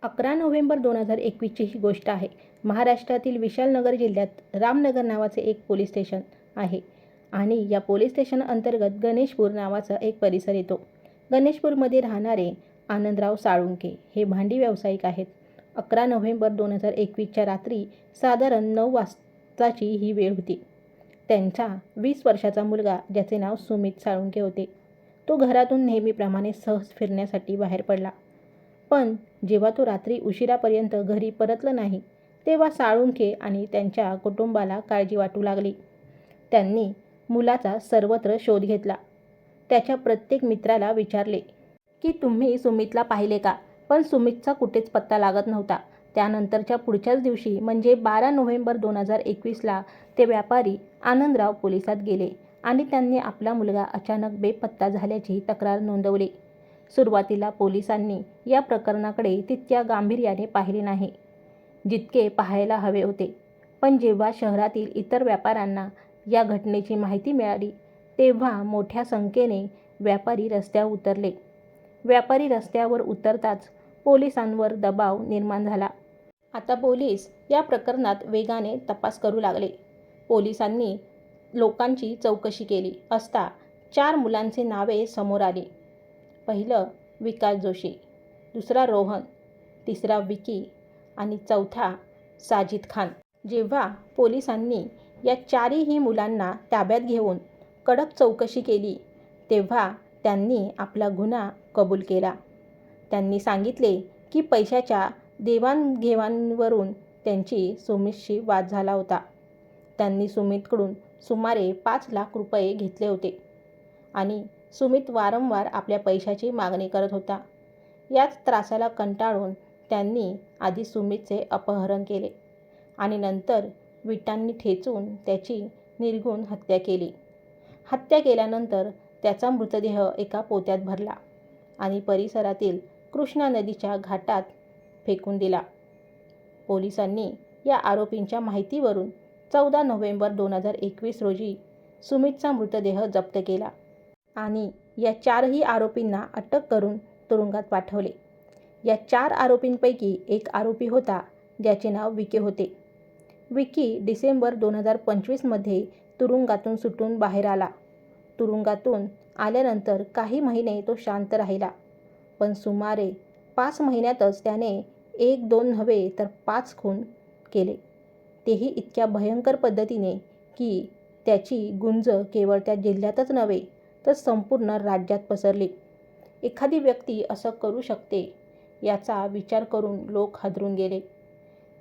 11 November 2021ची ही गोष्ट आहे. महाराष्ट्रातील विशालनगर जिल्ह्यात रामनगर नावाचे एक पोलीस स्टेशन आहे आणि या पोलीस स्टेशन अंतर्गत गणेशपूर नावाचा एक परिसर येतो. गणेशपूरमध्ये राहणारे आनंदराव साळुंखे हे भांडी व्यावसायिक आहेत. 11 नोव्हेंबर 2021च्या रात्री साधारण 9 वाजताची ही वेळ होती. त्यांचा 20 वर्षाचा मुलगा, ज्याचे नाव सुमित साळुंखे होते, तो घरातून नेहमीप्रमाणे सहज फिरण्यासाठी बाहेर पडला. पण जेव्हा तो रात्री उशिरापर्यंत घरी परतला नाही, तेव्हा साळुंखे आणि त्यांच्या कुटुंबाला काळजी वाटू लागली. त्यांनी मुलाचा सर्वत्र शोध घेतला. त्याच्या प्रत्येक मित्राला विचारले की तुम्ही सुमितला पाहिले का? पण सुमितचा कुठेच पत्ता लागत नव्हता. त्यानंतरच्या पुढच्याच दिवशी म्हणजे 12 नोव्हेंबर 2021ला ते व्यापारी आनंदराव पोलिसात गेले आणि त्यांनी आपला मुलगा अचानक बेपत्ता झाल्याची तक्रार नोंदवली. सुरुवातीला पोलिसांनी या प्रकरणाकडे तितक्या गांभीर्याने पाहिले नाही जितके पाहायला हवे होते. पण जेव्हा शहरातील इतर व्यापाऱ्यांना या घटनेची माहिती मिळाली, तेव्हा मोठ्या संख्येने व्यापारी रस्त्यावर उतरले. व्यापारी रस्त्यावर उतरताच पोलिसांवर दबाव निर्माण झाला. आता पोलीस या प्रकरणात वेगाने तपास करू लागले. पोलिसांनी लोकांची चौकशी केली असता 4 मुलांचे नावे समोर आली. पहिलं विकास जोशी, दुसरा रोहन, तिसरा विकी आणि चौथा साजिद खान. जेव्हा पोलिसांनी या 4ही मुलांना ताब्यात घेऊन कडक चौकशी केली, तेव्हा त्यांनी आपला गुन्हा कबूल केला. त्यांनी सांगितले की पैशाच्या देवाणघेवाणीवरून त्यांची सुमितशी वाद झाला होता. त्यांनी सुमितकडून सुमारे 5 लाख रुपये घेतले होते आणि सुमित वारंवार आपल्या पैशाची मागणी करत होता. याच त्रासाला कंटाळून त्यांनी आधी सुमितचे अपहरण केले आणि नंतर विटांनी ठेचून त्याची निर्घृण हत्या केली. हत्या केल्यानंतर त्याचा मृतदेह एका पोत्यात भरला आणि परिसरातील कृष्णा नदीच्या घाटात फेकून दिला. पोलिसांनी या आरोपींच्या माहितीवरून 14 नोव्हेंबर 2021 रोजी सुमितचा मृतदेह जप्त केला आणि या 4ही आरोपींना अटक करून तुरुंगात पाठवले. या 4 आरोपींपैकी एक आरोपी होता, ज्याचे नाव विकी होते. विकी डिसेंबर 2025मध्ये तुरुंगातून सुटून बाहेर आला. तुरुंगातून आल्यानंतर काही महिने तो शांत राहिला, पण सुमारे 5 महिन्यातच त्याने 1-2 नव्हे तर 5 खून केले, तेही इतक्या भयंकर पद्धतीने की त्याची गुंज केवळ त्या जिल्ह्यातच नव्हे तर संपूर्ण राज्यात पसरली. एखादी व्यक्ती असं करू शकते याचा विचार करून लोक हादरून गेले.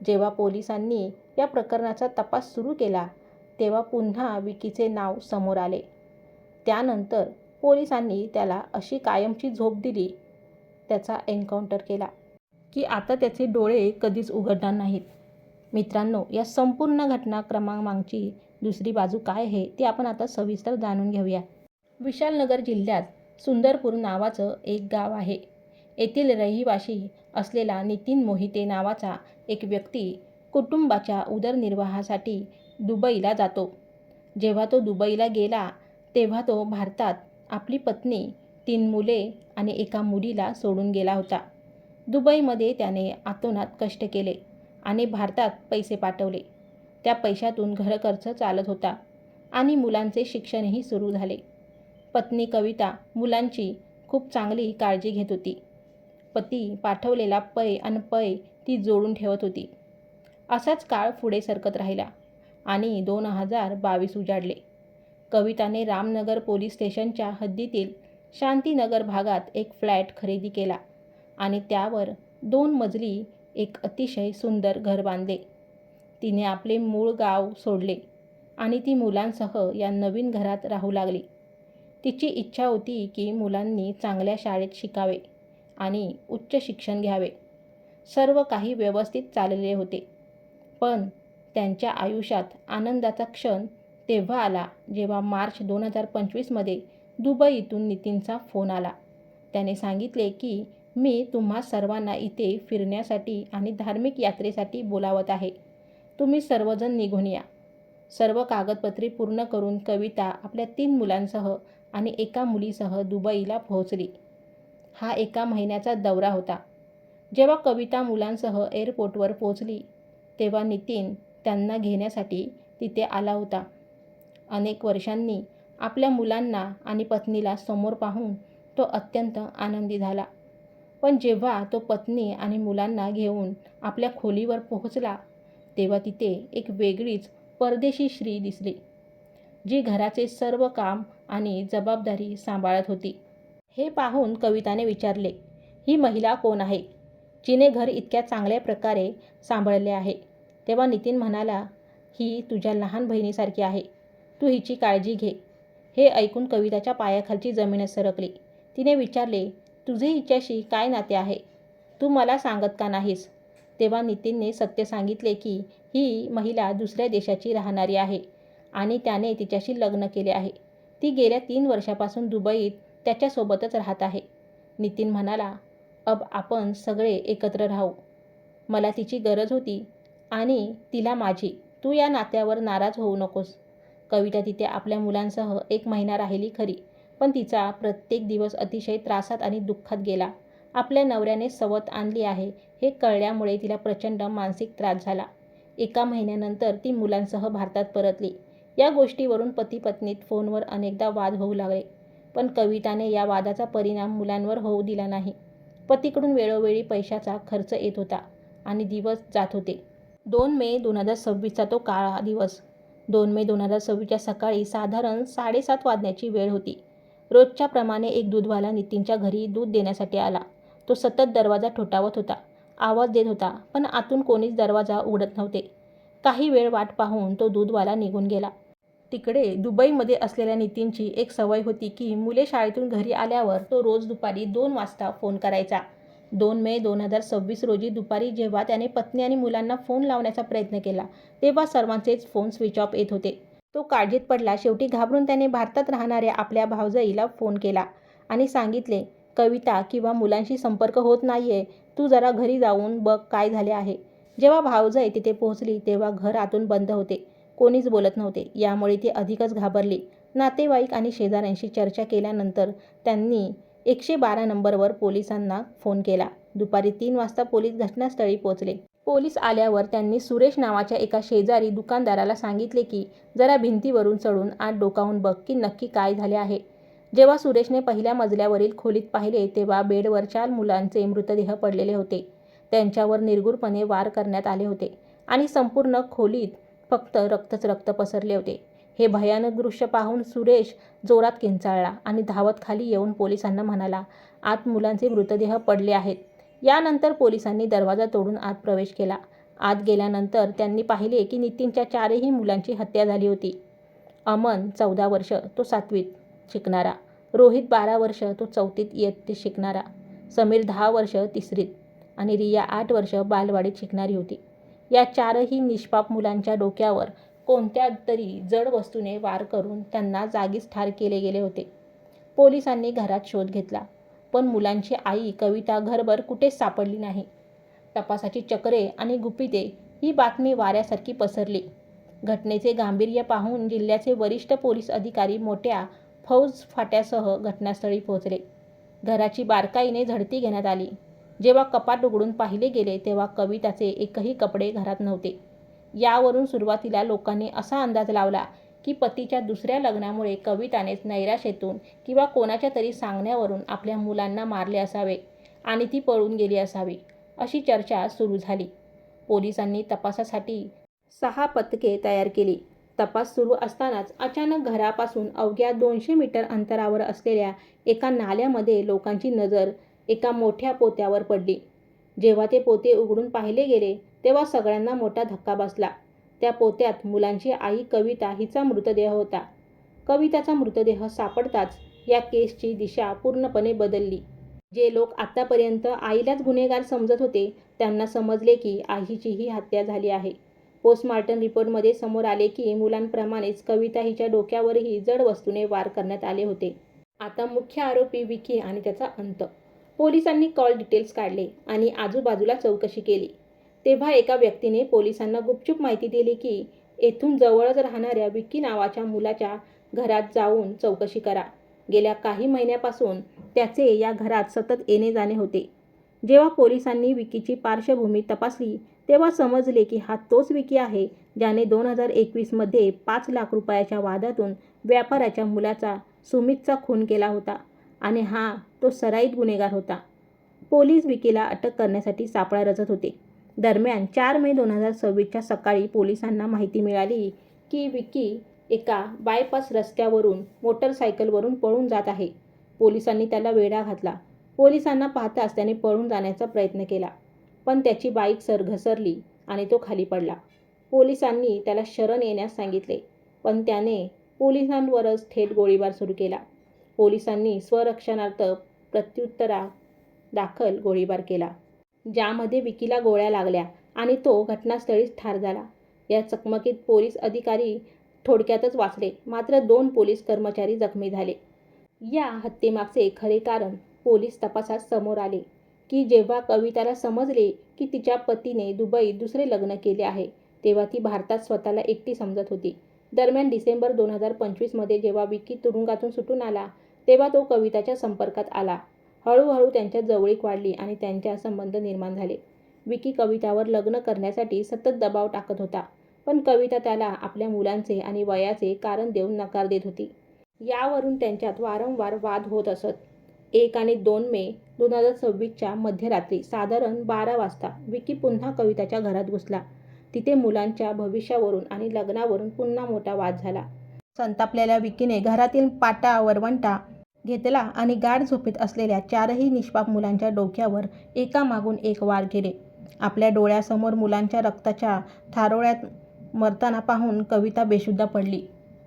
जेव्हा पोलिसांनी या प्रकरणाचा तपास सुरू केला, तेव्हा पुन्हा विकीचे नाव समोर आले. त्यानंतर पोलिसांनी त्याला अशी कायमची झोप दिली, त्याचा एन्काउंटर केला की आता त्याचे डोळे कधीच उघडणार नाहीत. मित्रांनो, या संपूर्ण घटनाक्रमामागची दुसरी बाजू काय आहे ती आपण आता सविस्तर जाणून घेऊया. विशालनगर जिल्ह्यात सुंदरपूर नावाचं एक गाव आहे. येथील रहिवाशी असलेला नितीन मोहिते नावाचा एक व्यक्ती कुटुंबाच्या उदरनिर्वाहासाठी दुबईला जातो. जेव्हा तो दुबईला गेला, तेव्हा तो भारतात आपली पत्नी, 3 मुले आणि एका मुलीला सोडून गेला होता. दुबईमध्ये त्याने अतोनात कष्ट केले आणि भारतात पैसे पाठवले. त्या पैशातून घरखर्च चालत होता आणि मुलांचे शिक्षणही सुरू झाले. पत्नी कविता मुलांची खूप चांगली काळजी घेत होती. पती पाठवलेला पै ती जोडून ठेवत होती. असाच काळ पुढे सरकत राहिला आणि 2022 उजाडले. कविताने रामनगर पोलीस स्टेशनच्या हद्दीतील शांतीनगर भागात एक फ्लॅट खरेदी केला आणि त्यावर 2 मजली एक अतिशय सुंदर घर बांधले. तिने आपले मूळ गाव सोडले आणि ती मुलांसह या नवीन घरात राहू लागली. तिची इच्छा होती की मुलांनी चांगल्या शाळेत शिकावे आणि उच्च शिक्षण घ्यावे. सर्व काही व्यवस्थित चालले होते. पण त्यांच्या आयुष्यात आनंदाचा क्षण तेव्हा आला जेव्हा मार्च 2025मध्ये दुबईतून नितीनचा फोन आला. त्याने सांगितले की मी तुम्हा सर्वांना इथे फिरण्यासाठी आणि धार्मिक यात्रेसाठी बोलावत आहे. तुम्ही सर्वजण निघून या. सर्व कागदपत्रे पूर्ण करून कविता आपल्या 3 मुलांसह आणि एका मुलीसह दुबईला पोहोचली. हा 1 महिन्याचा दौरा होता. जेव्हा कविता मुलांसह एअरपोर्टवर पोहोचली तेव्हा नितीन त्यांना घेण्यासाठी तिथे आला होता. अनेक वर्षांनी आपल्या मुलांना आणि पत्नीला समोर पाहून तो अत्यंत आनंदी झाला. पण जेव्हा तो पत्नी आणि मुलांना घेऊन आपल्या खोलीवर पोहोचला तेव्हा तिथे एक वेगळीच परदेशी स्त्री दिसली, जी घराचे सर्व काम आणि जबाबदारी सांभाळत होती. हे पाहून कविताने विचारले, ही महिला कोण आहे, जिने घर इतक्या चांगल्या प्रकारे सांभाळले आहे? तेव्हा नितीन म्हणाला, ही तुझ्या लहान बहिणीसारखी आहे, तू हिची काळजी घे. हे ऐकून कविताच्या पायाखालची जमीनच सरकली. तिने विचारले, तुझे हिच्याशी काय नाते आहे, तू मला सांगत का नाहीस? तेव्हा नितीनने सत्य सांगितले की ही महिला दुसऱ्या देशाची राहणारी आहे आणि त्याने तिच्याशी लग्न केले आहे. ती गेल्या 3 वर्षापासून दुबईत त्याच्यासोबतच राहत आहे. नितीन म्हणाला, अब आपण सगळे एकत्र राहू. मला तिची गरज होती आणि तिला माझी. तू या नात्यावर नाराज होऊ नकोस. कविता तिथे आपल्या मुलांसह 1 महिना राहिली खरी, पण तिचा प्रत्येक दिवस अतिशय त्रासात आणि दुःखात गेला. आपल्या नवऱ्याने सवत आणली आहे हे कळल्यामुळे तिला प्रचंड मानसिक त्रास झाला. 1 महिन्यानंतर ती मुलांसह भारतात परतली. या गोष्टीवरून पती-पत्नीत फोनवर अनेकदा वाद होऊ लागले. पण कविताने या वादाचा परिणाम मुलांवर होऊ दिला नाही. पतीकडून वेळोवेळी पैशाचा खर्च येत होता आणि दिवस जात होते. 2 मे 2026चा तो काळा दिवस. 2 मे 2026च्या सकाळी साधारण 7:30 वाजण्याची वेळ होती. रोजच्याप्रमाणे एक दूधवाला नितीनच्या घरी दूध देण्यासाठी आला. तो सतत दरवाजा ठोठावत होता, आवाज देत होता, पण आतून कोणीच दरवाजा उघडत नव्हते. काही वेळ वाट पाहून तो दूधवाला निघून गेला. तिकडे दुबईमध्ये असलेल्या नितीनची एक सवय होती की मुले शाळेतून घरी आल्यावर तो रोज दुपारी 2 वाजता फोन करायचा. 2 मे 2026 रोजी दुपारी जेव्हा त्याने पत्नी आणि मुलांना फोन लावण्याचा प्रयत्न केला तेव्हा सर्वांचेच फोन स्विच ऑफ येत होते. तो काळजीत पडला. शेवटी घाबरून त्याने भारतात राहणाऱ्या आपल्या भावजाईला फोन केला आणि सांगितले, कविता किंवा मुलांशी संपर्क होत नाहीये, तू जरा घरी जाऊन बघ काय झाले आहे. जेव्हा भावजाई तिथे पोहोचली तेव्हा घर आतून बंद होते, कोणीच बोलत नव्हते. यामुळे ती अधिकच घाबरली. नातेवाईक आणि शेजाऱ्यांशी चर्चा केल्यानंतर त्यांनी 112 नंबरवर पोलिसांना फोन केला. दुपारी 3 वाजता पोलीस घटनास्थळी पोहोचले. पोलीस आल्यावर त्यांनी सुरेश नावाच्या एका शेजारी दुकानदाराला सांगितले की जरा भिंतीवरून चढून आत डोकावून बघ की नक्की काय झाले आहे. जेव्हा सुरेशने पहिल्या मजल्यावरील खोलीत पाहिले तेव्हा बेडवर 4 मुलांचे मृतदेह पडलेले होते. त्यांच्यावर निर्घृणपणे वार करण्यात आले होते आणि संपूर्ण खोलीत फक्त रक्तच रक्त पसरले होते. हे भयानक दृश्य पाहून सुरेश जोरात किंचाळला आणि धावत खाली येऊन पोलिसांना म्हणाला, आत मुलांचे मृतदेह पडले आहेत. यानंतर पोलिसांनी दरवाजा तोडून आत प्रवेश केला. आत गेल्यानंतर त्यांनी पाहिले की नितीनच्या 4ही मुलांची हत्या झाली होती. अमन 14 वर्ष, तो 7वीत शिकणारा. रोहित 12 वर्ष, तो 4थीत इयत्तेत शिकणारा. समीर 10 वर्ष 3रीत आणि रिया 8 वर्ष बालवाडीत शिकणारी होती. या 4ही निष्पाप मुलांच्या डोक्यावर कोणत्या तरी जड वस्तूने वार करून त्यांना जागीच ठार केले गेले होते. पोलिसांनी घरात शोध घेतला, पण मुलांची आई कविता घरभर कुठेच सापडली नाही. तपासाची चक्रे आणि गुपिते ही बातमी वाऱ्यासारखी पसरली. घटनेचे गांभीर्य पाहून जिल्ह्याचे वरिष्ठ पोलीस अधिकारी मोठ्या फौजफाट्यासह घटनास्थळी पोहोचले. घराची बारकाईने झडती घेण्यात आली. जेव्हा कपाट उघडून पाहिले गेले तेव्हा कविताचे एकही कपडे घरात नव्हते. यावरून सुरुवातीला लोकांनी असा अंदाज लावला की पतीच्या दुसऱ्या लग्नामुळे कवितानेच नैराश्येतून किंवा कोणाच्या तरी सांगण्यावरून आपल्या मुलांना मारले असावे आणि ती पळून गेली असावी, अशी चर्चा सुरू झाली. पोलिसांनी तपासासाठी 6 पथके तयार केली. तपास सुरू असतानाच अचानक घरापासून अवघ्या 200 मीटर अंतरावर असलेल्या एका नाल्यामध्ये लोकांची नजर एका मोठ्या पोत्यावर पडली. जेव्हा ते पोते उघडून पाहिले गेले तेव्हा सगळ्यांना मोठा धक्का बसला. त्या पोत्यात मुलांची आई कविता हिचा मृतदेह होता. कविताचा मृतदेह सापडताच या केसची दिशा पूर्णपणे बदलली. जे लोक आतापर्यंत आईलाच गुन्हेगार समजत होते त्यांना समजले की आईचीही हत्या झाली आहे. पोस्टमॉर्टम रिपोर्टमध्ये समोर आले की मुलांप्रमाणेच कविता हिच्या डोक्यावरही जड वस्तूने वार करण्यात आले होते. आता मुख्य आरोपी विकी आणि त्याचा अंत. पोलिसांनी कॉल डिटेल्स काढले आणि आजूबाजूला चौकशी केली. तेव्हा एका व्यक्तीने पोलिसांना गुपचूप माहिती दिली की येथून जवळच राहणाऱ्या विकी नावाच्या मुलाच्या घरात जाऊन चौकशी करा. गेल्या काही महिन्यापासून त्याचे या घरात सतत येणे जाणे होते. जेव्हा पोलिसांनी विकीची पार्श्वभूमी तपासली तेव्हा समजले की हा तोच विकी आहे ज्याने 2021मध्ये 5 लाख रुपयाच्या वादातून व्यापाऱ्याच्या मुलाचा सुमितचा खून केला होता आणि हा तो सराईत गुन्हेगार होता. पोलीस विकीला अटक करण्यासाठी सापळा रचत होते. दरम्यान 4 मे 2026च्या सकाळी पोलिसांना माहिती मिळाली की विकी एका बायपास रस्त्यावरून मोटरसायकलवरून पळून जात आहे. पोलिसांनी त्याला वेढा घातला. पोलिसांना पाहताच त्याने पळून जाण्याचा प्रयत्न केला, पण त्याची बाईक घसरली आणि तो खाली पडला. पोलिसांनी त्याला शरण येण्यास सांगितले, पण त्याने पोलिसांवरच थेट गोळीबार सुरू केला. पोलिसांनी स्वरक्षणार्थ प्रत्युत्तरादाखल गोळीबार केला, ज्यामध्ये विकीला गोळ्या लागल्या आणि तो घटनास्थळीच ठार झाला. या चकमकीत पोलीस अधिकारी थोडक्यातच वाचले, मात्र 2 पोलीस कर्मचारी जखमी झाले. या हत्येमागचे खरे कारण पोलीस तपासात समोर आले की जेव्हा कविताला समजले की तिच्या पतीने दुबईत दुसरे लग्न केले आहे, तेव्हा ती भारतात स्वतःला एकटी समजत होती. दरम्यान डिसेंबर 2025मध्ये जेव्हा विकी तुरुंगातून सुटून आला, तेव्हा तो कविताच्या संपर्कात आला. हळूहळू त्यांच्यात जवळीक वाढली आणि त्यांच्या संबंध निर्माण झाले. विकी कवितावर लग्न करण्यासाठी सतत दबाव टाकत होता, पण कविता त्याला आपल्या मुलांचे आणि वयाचे कारण देऊन नकार देत होती. यावरून त्यांच्यात वारंवार वाद होत असत. 1 आणि 2 मे 2026च्या मध्यरात्री साधारण 12 वाजता विकी पुन्हा कविताच्या घरात घुसला. तिथे मुलांच्या भविष्यावरून आणि लग्नावरून पुन्हा मोठा वाद झाला. संतापलेल्या विकीने घरातील पाटा वरवंटा घेतला आणि गाढ झोपेत असलेल्या 4ही निष्पाप मुलांच्या डोक्यावर एकामागून एक वार केले. आपल्या डोळ्यासमोर मुलांच्या रक्ताच्या थारोळ्यात मरताना पाहून कविता बेशुद्ध पडली.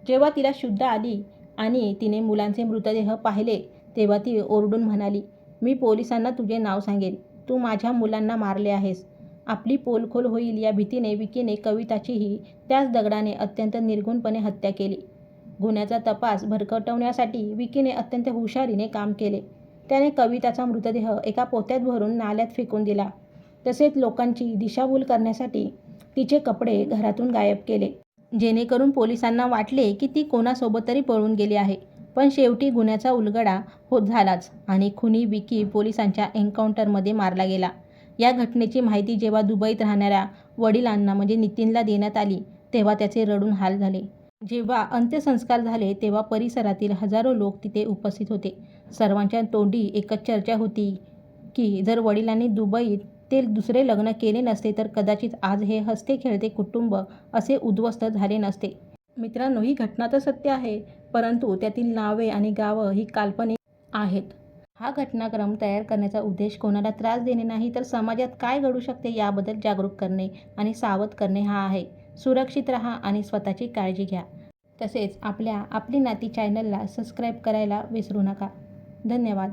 जेव्हा तिला शुद्ध आली आणि तिने मुलांचे मृतदेह पाहिले, तेव्हा ती ओरडून म्हणाली, "मी पोलिसांना तुझे नाव सांगेन. तू माझ्या मुलांना मारले आहेस." आपली पोलखोल होईल या भीतीने विकीने कविताचीही त्याच दगडाने अत्यंत निर्घृणपणे हत्या केली. गुन्ह्याचा तपास भरकटवण्यासाठी विकीने अत्यंत हुशारीने काम केले. त्याने कविताचा मृतदेह एका पोत्यात भरून नाल्यात फेकून दिला. तसेच लोकांची दिशाभूल करण्यासाठी तिचे कपडे घरातून गायब केले, जेणेकरून पोलिसांना वाटले की ती कोणासोबत तरी पळून गेली आहे. पण शेवटी गुन्ह्याचा उलगडा झालाच आणि खुनी विकी पोलिसांच्या एन्काउंटरमध्ये मारला गेला. या घटनेची माहिती जेव्हा दुबईत राहणाऱ्या वडिलांना म्हणजे नितीनला देण्यात आली, तेव्हा त्याचे रडून हाल झाले. जेव्हा अंत्यसंस्कार झाले तेव्हा परिसरातील हजारो लोक तिथे उपस्थित होते. सर्वांच्या तोंडी एकच चर्चा होती की जर वडिलांनी दुबईत ते दुसरे लग्न केले नसते तर कदाचित आज हे हसते खेळते कुटुंब असे उद्ध्वस्त झाले नसते. मित्रांनो, ही घटना तर सत्य आहे, परंतु त्यातील नावे आणि गावं ही काल्पनिक आहेत. हा घटनाक्रम तयार करण्याचा उद्देश कोणाला त्रास देणे नाही, तर समाजात काय घडू शकते याबद्दल जागरूक करणे आणि सावध करणे हा आहे. सुरक्षित राहा आणि स्वतःची काळजी घ्या. तसेच आपली नाती चॅनलला सबस्क्राईब करायला विसरू नका. धन्यवाद.